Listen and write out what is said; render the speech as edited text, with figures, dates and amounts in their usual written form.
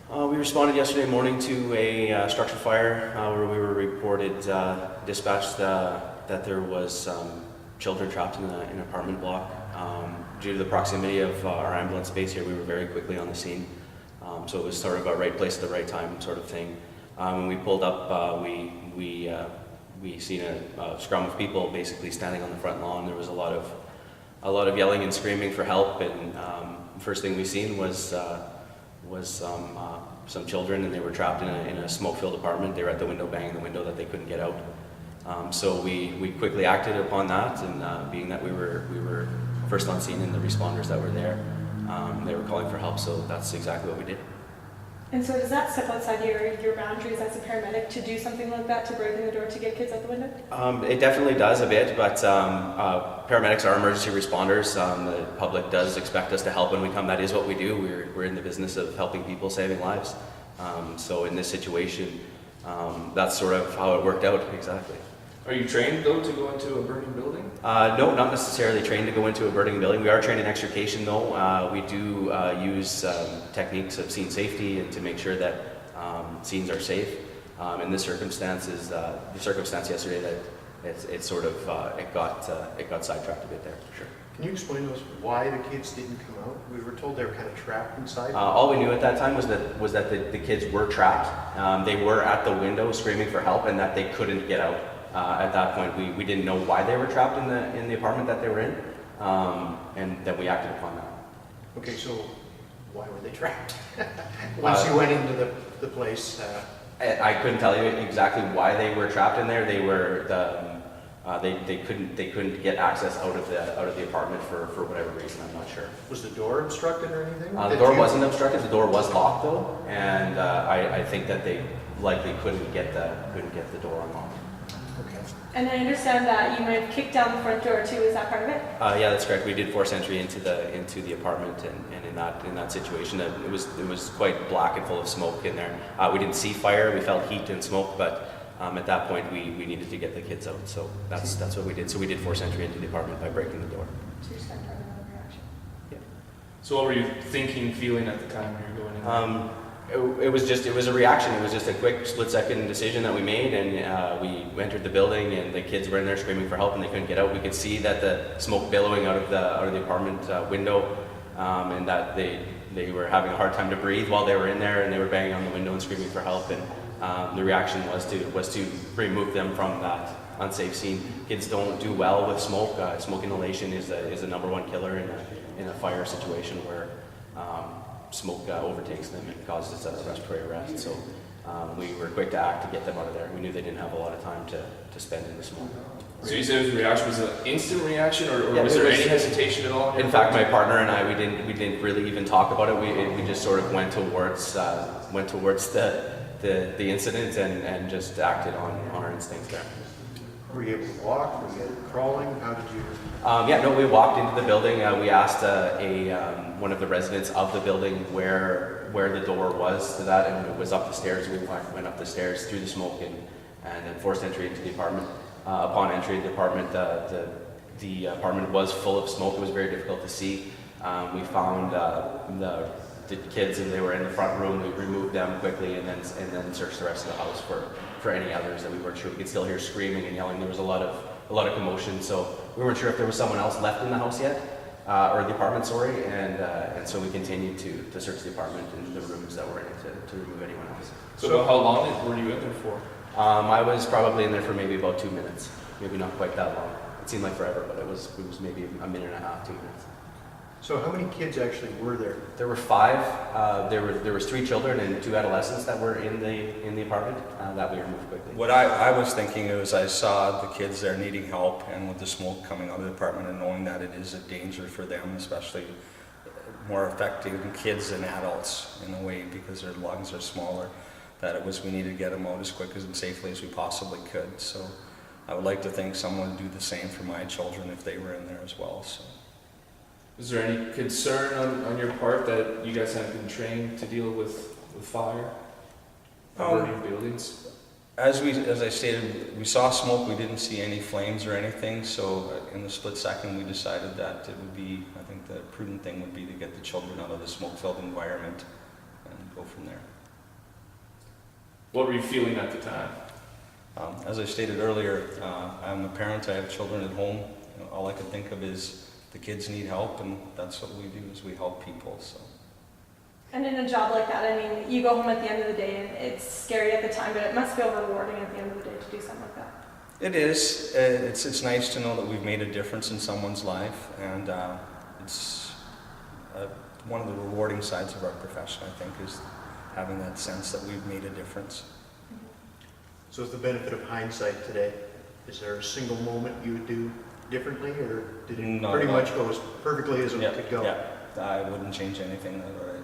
We responded yesterday morning to a structure fire where we were dispatched that there was children trapped in an apartment block. Due to the proximity of our ambulance base here, we were very quickly on the scene. So it was sort of a right place at the right time sort of thing. When we pulled up, we seen a scrum of people basically standing on the front lawn. There was a lot of yelling and screaming for help, and first thing we seen was some children, and they were trapped in a smoke-filled apartment. They were at the window, banging the window that they couldn't get out. So we quickly acted upon that, and being that we were first on scene and the responders that were there, they were calling for help, so that's exactly what we did. And so does that step outside your boundaries as a paramedic to do something like that, to break in the door to get kids out the window? It definitely does a bit, but paramedics are emergency responders. The public does expect us to help when we come. That is what we do. We're in the business of helping people, saving lives. So in this situation, that's sort of how it worked out, exactly. Are you trained, though, to go into a burning building? No, not necessarily trained to go into a burning building. We are trained in extrication, though. We do use techniques of scene safety and to make sure that scenes are safe. In this circumstance, the circumstance yesterday, that it got sidetracked a bit there, for sure. Can you explain to us why the kids didn't come out? We were told they were kind of trapped inside. All we knew at that time was that the kids were trapped. They were at the window screaming for help, and that they couldn't get out. At that point, we didn't know why they were trapped in the apartment that they were in, and then we acted upon that. Okay, so why were they trapped? Once you went into the place, I couldn't tell you exactly why they were trapped in there. They were they couldn't get access out of the apartment for whatever reason. I'm not sure. was the door obstructed or anything? The door wasn't obstructed. The door was locked though, and I think that they likely couldn't get the door unlocked. Okay. And I understand that you might have kicked down the front door too. Is that part of it? Yeah, that's correct. We did force entry into the apartment, and in that situation, it was quite black and full of smoke in there. We didn't see fire. We felt heat and smoke, but at that point, we needed to get the kids out. So that's what we did. So we did force entry into the apartment by breaking the door. So you're starting to have another reaction. Yeah. So what were you thinking, feeling at the time when you were going in there? It was a reaction. It was just a quick split-second decision that we made, and we entered the building, and the kids were in there screaming for help, and they couldn't get out. We could see that the smoke billowing out of the apartment window, and that they were having a hard time to breathe while they were in there, and they were banging on the window and screaming for help. And the reaction was to remove them from that unsafe scene. Kids don't do well with smoke. Smoke inhalation is a number one killer in a fire situation where smoke overtakes them and causes a respiratory arrest. So we were quick to act to get them out of there. We knew they didn't have a lot of time to spend in the smoke. So you said it was a reaction. Was it an instant reaction, or Yeah, was there any hesitation at all? In fact, my partner and I, we didn't really even talk about it. We just sort of went towards the incident and just acted on our instincts there. Were you able to walk? Were you crawling? How did you? We walked into the building. We asked one of the residents of the building where the door was to that, and it was up the stairs. We went up the stairs through the smoke and then forced entry into the apartment. Upon entry into the apartment, the apartment was full of smoke. It was very difficult to see. We found the kids, and they were in the front room. We removed them quickly, and then searched the rest of the house for any others that we weren't sure. We could still hear screaming and yelling. There was a lot of commotion, so we weren't sure if there was someone else left in the house yet, or the apartment, sorry. And so we continued to search the apartment and the rooms that were in it to remove anyone else. So how long were you in there for? I was probably in there for maybe about 2 minutes, maybe not quite that long. It seemed like forever, but it was maybe a minute and a half, 2 minutes. So how many kids actually were there? There were 5. There was 3 children and 2 adolescents that were in the apartment that we removed quickly. What I was thinking is I saw the kids there needing help, and with the smoke coming out of the apartment and knowing that it is a danger for them, especially more affecting kids than adults in a way because their lungs are smaller, that we needed to get them out as quick and safely as we possibly could. So I would like to think someone would do the same for my children if they were in there as well. So. Is there any concern on your part that you guys haven't been trained to deal with fire? Burning buildings? As I stated, we saw smoke, we didn't see any flames or anything, so in the split second we decided that it would be, I think the prudent thing would be to get the children out of the smoke-filled environment and go from there. What were you feeling at the time? As I stated earlier, I'm a parent, I have children at home. You know, all I can think of is the kids need help, and that's what we do, is we help people. So. And in a job like that, I mean, you go home at the end of the day and it's scary at the time, but it must feel rewarding at the end of the day to do something like that. It is. It's nice to know that we've made a difference in someone's life, and it's one of the rewarding sides of our profession, I think, is having that sense that we've made a difference. So with the benefit of hindsight today, is there a single moment you would do differently, or did it Not pretty at all. much go as perfectly as it Yeah, could go? yeah. I wouldn't change anything that I